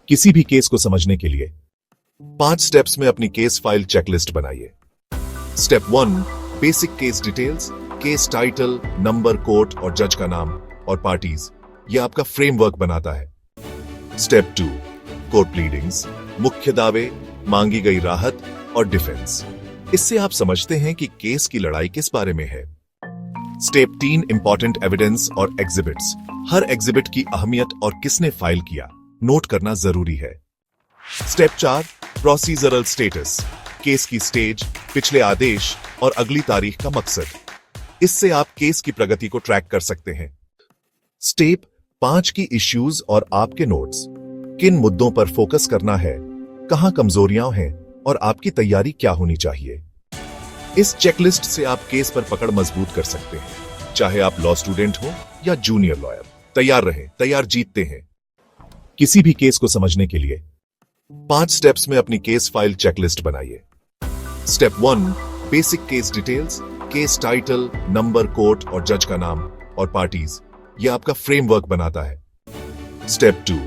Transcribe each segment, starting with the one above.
किसी भी केस को समझने के लिए 5 स्टेप्स में अपनी केस फाइल चेकलिस्ट बनाइए। Step 1, basic case details, case title, number, court और जज का नाम और पार्टीज। यह आपका फ्रेमवर्क बनाता है। स्टेप 2, कोर्ट प्लीडिंग्स, मुख्य दावे, मांगी गई राहत और डिफेंस। इससे आप समझते हैं कि केस की लड़ाई किस बारे में है। स्टेप 3, इंपॉर्टेंट एविडेंस और एग्जिबिट्स। हर एग्जिबिट की अहमियत और किसने फाइल किया नोट करना जरूरी है। स्टेप 4, प्रोसीजरल स्टेटस, केस की स्टेज, पिछले आदेश और अगली तारीख का मकसद। इससे आप केस की प्रगति को ट्रैक कर सकते हैं। स्टेप 5 की इश्यूज और आपके नोट्स, किन मुद्दों पर फोकस करना है, कहां कमजोरियां हैं और आपकी तैयारी क्या होनी चाहिए। इस चेकलिस्ट से आप केस पर पकड़ मजबूत कर सकते हैं, चाहे आप लॉ स्टूडेंट हो या जूनियर लॉयर। तैयार रहें, तैयार जीतते हैं। किसी भी केस को समझने के लिए 5 स्टेप्स में अपनी केस फाइल चेकलिस्ट बनाइए। Step 1, basic case details, case title, number, court और जज का नाम और पार्टीज। यह आपका फ्रेमवर्क बनाता है। स्टेप 2,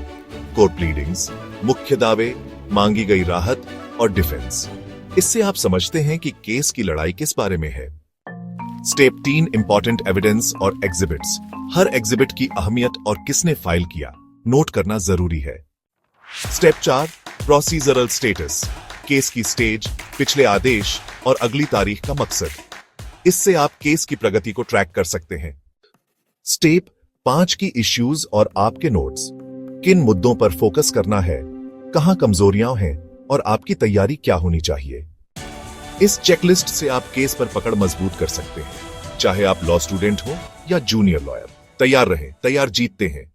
कोर्ट प्लीडिंग्स, मुख्य दावे, मांगी गई राहत और डिफेंस। इससे आप समझते हैं कि केस की लड़ाई किस बारे में है। स्टेप 3, इंपॉर्टेंट एविडेंस और एग्जिबिट्स। हर एग्जिबिट की अहमियत और किसने फाइल किया नोट करना जरूरी है। स्टेप 4, प्रोसीजरल स्टेटस, केस की स्टेज, पिछले आदेश और अगली तारीख का मकसद। इससे आप केस की प्रगति को ट्रैक कर सकते हैं। स्टेप 5 की इश्यूज और आपके नोट्स, किन मुद्दों पर फोकस करना है, कहां कमजोरियां हैं और आपकी तैयारी क्या होनी चाहिए। इस चेकलिस्ट से आप केस पर पकड़ मजबूत कर सकते हैं, चाहे आप लॉ स्टूडेंट हो या जूनियर लॉयर। तैयार रहें, तैयार जीतते हैं।